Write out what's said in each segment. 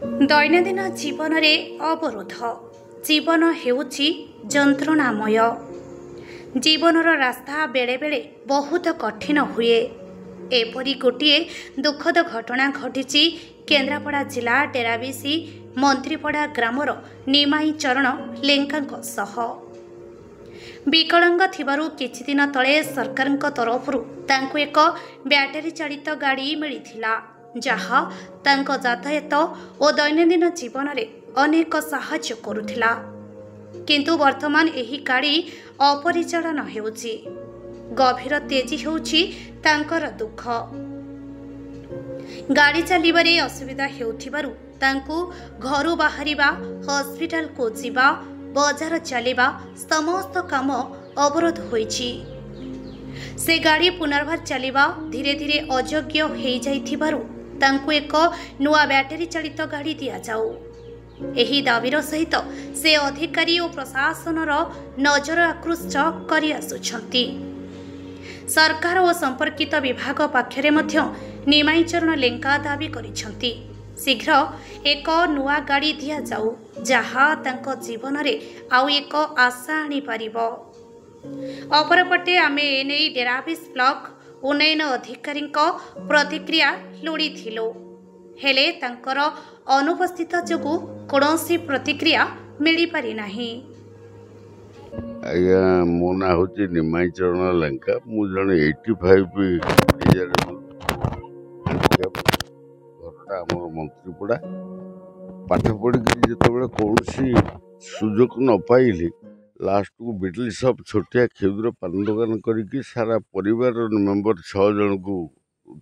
दैनन्दिन जीवन में अवरोध जीवन हेउछि जंत्रणामय। जीवनर रास्ता बेले बेले बहुत कठिन हुए। एपरी गोटे दुखद घटना घटी केन्द्रापड़ा जिला डेराबिसी मंत्रीपड़ा ग्रामर निमाई चरण लेंका सह। विकलांग थिबारु किछि दिन तले सरकार तरफरु तांको एक ब्याटेरी चालित गाड़ी मिलिथिला, जहा तांको यातायात और दैनन्दिन जीवन में अनेक साहाय्य करुथिला। किंतु वर्तमान एही गाड़ी अपरिचालन हेउछि। गभीर तेजी हेउछि तांकर दुख। गाड़ी चलिबारे असुविधा हेउथिबारु तांको घरु बाहरिबा, हॉस्पिटल को जिबा, बजार चलिबा समस्त काम अवरोध होइछि। से गाड़ी पुनर्बार चलिबा धीरे धीरे अयोग्य हो जाइथिबारु तांको एक नुआ बैटरी चालित गाड़ी दिया जाऊ। एही दाबीर सहित से अधिकारी और प्रशासनर नजर आकृष्ट करि आसुछंती। सरकार और संपर्कित विभाग पाखरे मध्य निमाईचरण लेंका दाबी करिछंती शीघ्र एक नुआ गाड़ी दिया जाऊ, जहा तांको जीवन रे आउ एक आशा आनी पारिबो। अपरपटे आमे एने डेराबिस ब्लॉक उन्नयन अधिकारी प्रतिक्रिया लोड़ी थिलो, हेले तांकर अनुपस्थित जोगु कौनसी प्रतिक्रिया मिली पारि नाही। आज्ञा मो ना हूँ निमाई चरण लंका। मु जन 85 घरटा आम मंत्रीपड़ा पाठ पढ़ी जिते कौन सुजोग न पाइली लास्ट को बिटली सब छोटिया क्षुद्र पान दुकान करके सारा परिवार मेंबर 6 जन को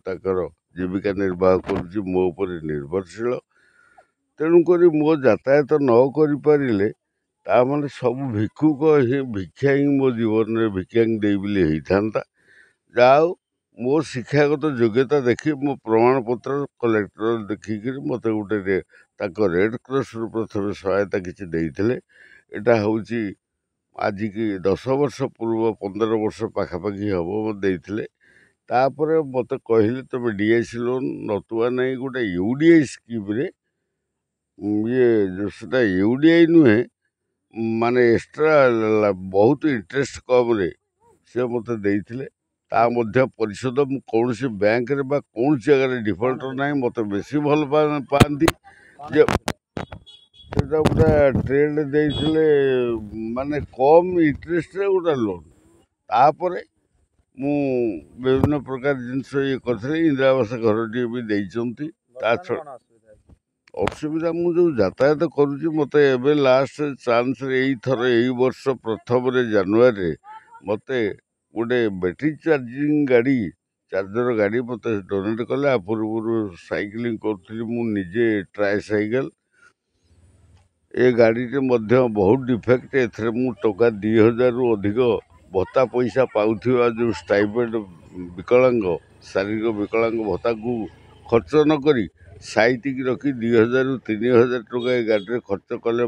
ताकर जीविका निर्वाह करुच्ची मो उपर निर्भरशील। तेणुक मो यातायात न करें ताने सब भिक्षुक ही भिक्षा ही मो जीवन में भिक्षा दे बोली होता। जाओ मो शिक्षागत योग्यता देखी मो प्रमाण पत्र कलेक्टर देखिक मत गोटे रेड क्रॉस प्रथम सहायता किसी देते। एटा हूँ आज की 10 वर्ष पूर्व 15 वर्ष पाखापाखि हम देते। तापर मत कहले तुम डीएसी लोन नतुआ नहीं गोटे यूडीआई स्कीम रे ये जोटा यूडीआई नुहे माने एक्स्ट्रा बहुत इंटरेस्ट कम रे से मत देते। ता मध्य परिशोध मु कौन सी बैंक रे बा कौन जगह डिफॉल्टर ना मत बेसी भल पाती जे सेटा गोटा ट्रेड देते माने कम इंटरेस्ट रे गोटा लोन। तापर मु विभिन्न प्रकार जिनस ये करते इंदिरा आवास घर टी भी देइचंती। असुविधा मु जो यातायात करुच्ची मत एवं लास्ट चांस थर यही वर्ष प्रथम जनवरी मत गोटे बैटरी चार्जिंग गाड़ी चार्जर गाड़ी मत डोनेट कले। पूर्व साइकिलिंग करुली मुझे ट्राए साइकेल ए गाड़ी बहुत डिफेक्ट। एथरे मु टका 2000 रु अधिक भत्ता पैसा पाउथिबा जो स्टाइपेंड विकलांग शारीरिक विकलांग भत्ता को खर्च न करी साइतिक रखी 2000 रु 3000 टका ए गाड़ी खर्च कले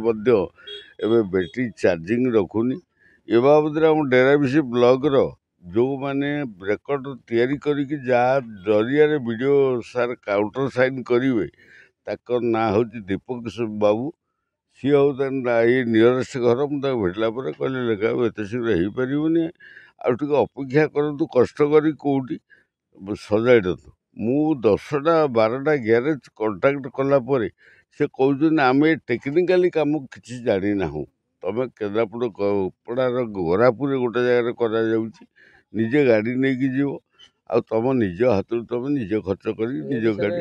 एवं बैटरी चार्जिंग रखुनी। ए बाबद आम डेराबिसी ब्लॉक रो जो माने रेकर्ड तैयारी करिक जहाँ जरिया वीडियो सार काउंटर साइन करेंगे ताकर ना हूँ दीपक बाबू। सी हूँ ये नियरेस्ट घर मुझे भेटला कहले लेखा एत शीघ्र हो पारनि आगे अपेक्षा करूँ कष्ट करी कौटी सजाई दु। मु 10टा 12टा ग्यारेज कंटाक्ट कलापर से कहते आम टेक्निकाली कम किसी जानी ना तुम केन्द्रापड़ार गोरापुर गोटे जगह करा निजे गाड़ी नहीं कि जीव आ तुम निज हाथ तुम निजे खर्च कर निज गाड़ी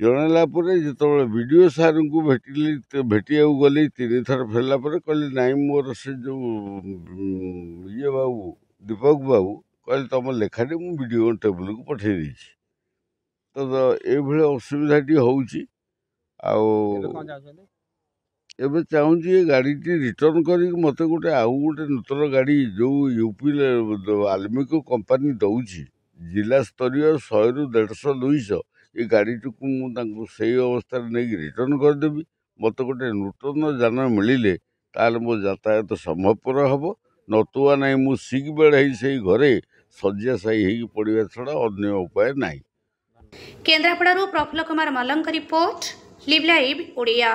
जनला जो वीडियो सार को भेटिया गली 3 थर फेरला कहली नाई मोर से जो ये बाबू दीपक बाबू कहले तुम लेखाटी मुझे वीडियो टेबुल को पठे दी। तो ये असुविधाटी होउची एबे चाहूँ ये गाड़ी रिटर्न कर मत गोटे आउ गोटे नूतन गाड़ी जो यूपी आलमिको कंपानी दौची जिला स्तरीय 100 रु 150 200 ये गाड़ी को से अवस्था नहीं रिटर्न करदेवी। मत गोटे नूतन जान मिले ताल मो यातायात संभवपर हम नतुआ ना मुझ सिक बेड़ से घरे शଯ୍ୟା साई हो पड़ा छड़ा अन्य उपाय ना। केन्द्रापड़ारू प्रफुल्ल कुमार मल्लଙ୍କ रिपोर्ट लिव लाइव ओडिया।